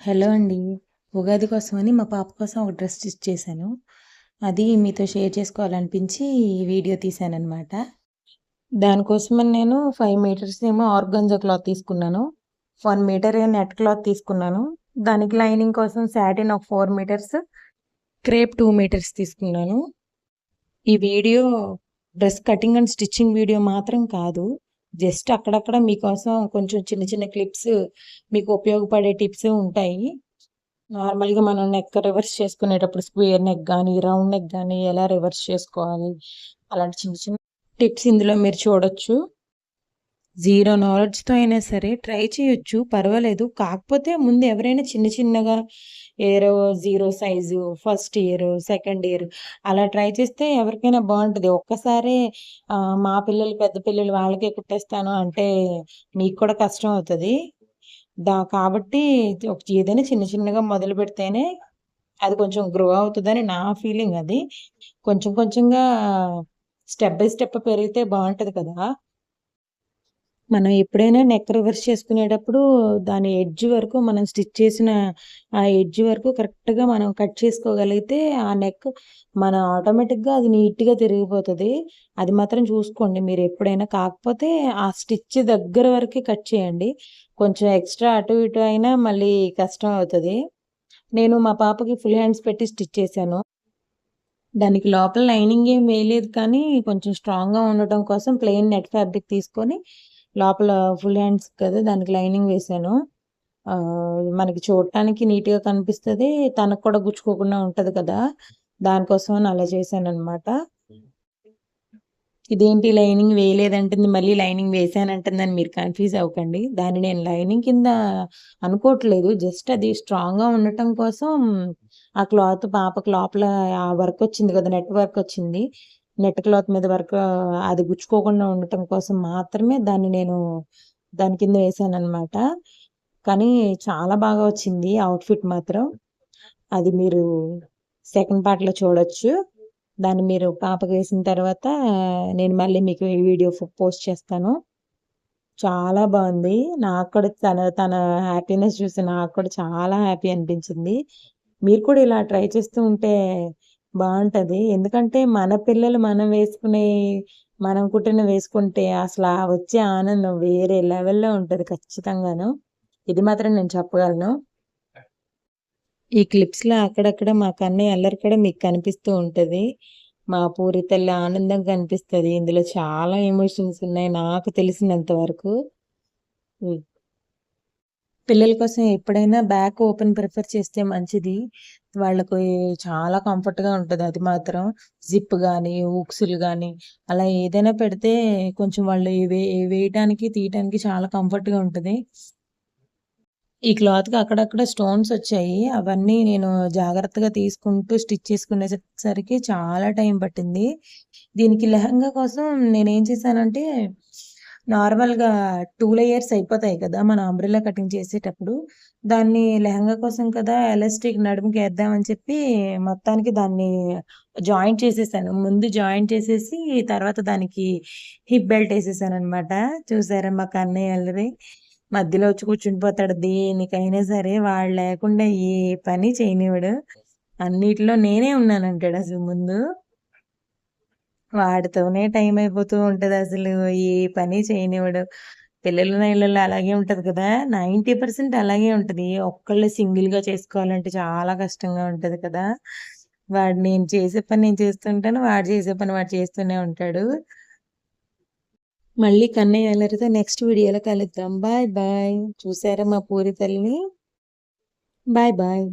Hello అండి. ఉగాది కోసమని మా పాప కోసం ఒక డ్రెస్ స్టిచ్ చేశాను. అది మీతో షేర్ చేసుకోవాలనిపించి ఈ వీడియో తీశాననమాట. దానికోసమని నేను 5 మీటర్స్ ఏమో ఆర్గాన్జా క్లాత్ తీసుకున్నాను. 1 మీటర్ నెట్ క్లాత్ తీసుకున్నాను. దానికి లైనింగ్ కోసం సాటిన్ ఒక 4 మీటర్స్, క్రేప్ 2 మీటర్స్ తీసుకున్నాను. ఈ video dress cutting and stitching video మాత్రం కాదు. జస్ట్ అక్కడక్కడ మీకోసం కొంచెం చిన్న చిన్న క్లిప్స్, మీకు ఉపయోగపడే టిప్స్ ఉంటాయి. నార్మల్‌గా మనం నెక్ రివర్స్ చేసుకునేటప్పుడు స్క్వేర్ నెక్ గానీ, రౌండ్ నెక్ గానీ ఎలా రివర్స్ చేసుకోవాలి, అలాంటి చిన్న చిన్న టిప్స్ ఇందులో మీరు చూడొచ్చు. జీరో నాలెడ్జ్‌తో అయినా సరే ట్రై చేయొచ్చు, పర్వాలేదు. కాకపోతే ముందు ఎవరైనా చిన్న చిన్నగా ఏరో zero size first year, second year అలా ట్రై చేస్తే ఎవరికైనా బావుంటది. ఒక్కసారే మా పిల్లలు, పెద్ద పిల్లలు వాళ్ళకే కుట్టేస్తాను అంటే మీకు కూడా కష్టం అవుతది. కాబట్టి ఏదైనా చిన్న చిన్నగా మొదలుపెడితేనే అది కొంచెం గ్రో అవుతదని నా ఫీలింగ్ అది. కొంచెం కొంచెంగా స్టెప్ బై స్టెప్ పెరిగితే బావుంటది కదా! మనం ఎప్పుడైనా నెక్ రివర్స్ చేసుకునేటప్పుడు దాని ఎడ్జ్ వరకు మనం స్టిచ్ చేసిన ఆ ఎడ్జ్ వరకు కరెక్ట్‌గా మనం కట్ చేసుకోగలిగితే ఆ నెక్ మన ఆటోమేటిక్‌గా అది నీట్‌గా తిరిగిపోతది. అది మాత్రం చూసుకోండి మీరెప్పుడైనా. కాకపోతే ఆ స్టిచ్ దగ్గర వరకే కట్ చేయండి. కొంచెం ఎక్స్‌ట్రా అటు ఇటు అయినా మళ్ళీ కష్టం అవుతది. నేను మా పాపకి ఫుల్ హ్యాండ్స్ పెట్టి స్టిచ్ చేశాను. దానికి లోపల లైనింగ్ ఏం వేయలేదు కానీ, కొంచెం స్ట్రాంగ్‌గా ఉండటం కోసం ప్లెయిన్ నెట్ ఫ్యాబ్రిక్ తీసుకొని, లోపల ఫుల్ హ్యాండ్స్ కదా! దానికి లైనింగ్ వేశాను. మనకి చూడటానికి నీట్‌గా కనిపిస్తది. తనకు కూడా గుచ్చుకోకుండా ఉంటది కదా! దానికోసమని అలా చేశాననమాట. ఇదేంటి లైనింగ్ వేయలేదంటుంది, మళ్ళీ లైనింగ్ వేశానంటుందని మీరు కన్‌ఫ్యూజ్ అవ్వకండి. దాన్ని నేను లైనింగ్ కింద అనుకోవట్లేదు. జస్ట్ అది స్ట్రాంగ్‌గా ఉండటం కోసం ఆ క్లాత్ పాపకి లోపల ఆ వర్క్ వచ్చింది కదా! నెట్ వర్క్ వచ్చింది. నెట్ క్లాత్ మీద వర్క్ అది గుచ్చుకోకుండా ఉండటం కోసం మాత్రమే దాన్ని నేను దాని కింద వేశాననమాట. కానీ చాలా బాగా వచ్చింది అవుట్‌ఫిట్ మాత్రం. అది మీరు సెకండ్ పార్ట్‌లో చూడొచ్చు. దాన్ని మీరు పాపకేసిన తర్వాత నేను మళ్ళీ మీకు ఈ వీడియో పోస్ట్ చేస్తాను. చాలా బావుంది. నాకు కూడా తన తన హ్యాపీనెస్ చూసి నాకు కూడా చాలా హ్యాపీ అనిపించింది. మీరు కూడా ఇలా ట్రై చేస్తూ ఉంటే బావుంటది. ఎందుకంటే మన పిల్లలు మనం వేసుకునేయి, మనం కుట్టినవి వేసుకుంటే అసల ఆ వచ్చే ఆనందం వేరే లెవెల్‌లో ఉంటది ఖచ్చితంగాను. ఇది మాత్రం నేను చెప్పగలను. ఈ క్లిప్స్‌లో అక్కడక్కడ మా కన్నయ్య అల్లరి కూడా మీకు కనిపిస్తూ ఉంటది. మా పూరితల్లి ఆనందం కనిపిస్తది. ఇందులో చాలా ఎమోషన్స్ ఉన్నాయి నాకు తెలిసినంత వరకు. హ్మ్. పిల్లల కోసం ఎప్పుడైనా బ్యాక్ ఓపెన్ ప్రిఫర్ చేస్తే మంచిది. వాళ్ళకి చాలా కంఫర్ట్‌గా ఉంటది అది మాత్రం. జిప్ గానీ, హుక్స్‌లు గానీ అలా ఏదైనా పెడితే కొంచెం వాళ్ళు వేయటానికి, తీయటానికి చాలా కంఫర్ట్‌గా ఉంటది. ఈ క్లాత్‌కి అక్కడక్కడ స్టోన్స్ వచ్చాయి. అవన్నీ నేను జాగ్రత్తగా తీసుకుంటూ స్టిచ్ చేసుకునేసరికి చాలా టైం పట్టింది. దీనికి లెహెంగా కోసం నేనేం చేశానంటే, నార్మల్‌గా 2 లేయర్స్ అయిపోతాయి కదా! మనం అంబ్రెల్లా కటింగ్ చేసేటప్పుడు. దాన్ని లెహెంగా కోసం కదా! ఎలాస్టిక్ నడుముకేద్దామని చెప్పి మొత్తానికి దాన్ని జాయింట్ చేసేసాను. ముందు జాయింట్ చేసేసి తర్వాత దానికి హిప్ బెల్ట్ ఏసేసాననమాట. చూసారా మా కన్నయ్య అల్లరి. మధ్యలో వచ్చి కూర్చుని పోతాడు. దేనికైనా సరే వాడు లేకుండా ఏ పని చేయనివ్వడు. అన్నిట్లో నేనే ఉన్నానంటాడసలు ముందు. వాడితోనే టైం అయిపోతూ ఉంటదసలు. ఏ పని చేయనివ్వడు. పిల్లల ఇళ్ళల్లో అలాగే ఉంటది కదా! 90% అలాగే ఉంటది. ఒక్కళ్ళే సింగిల్‌గా చేసుకోవాలంటే చాలా కష్టంగా ఉంటది కదా! వాడు నేను చేసే పని నేను చేస్తుంటాను. వాడు చేసే పని వాడు చేస్తూనే ఉంటాడు. మళ్ళీ కన్నయ్య అల్లరితో నెక్స్ట్ వీడియోలో కలుద్దాం. Bye bye. చూసారా మా పూరి తల్లిని? Bye bye.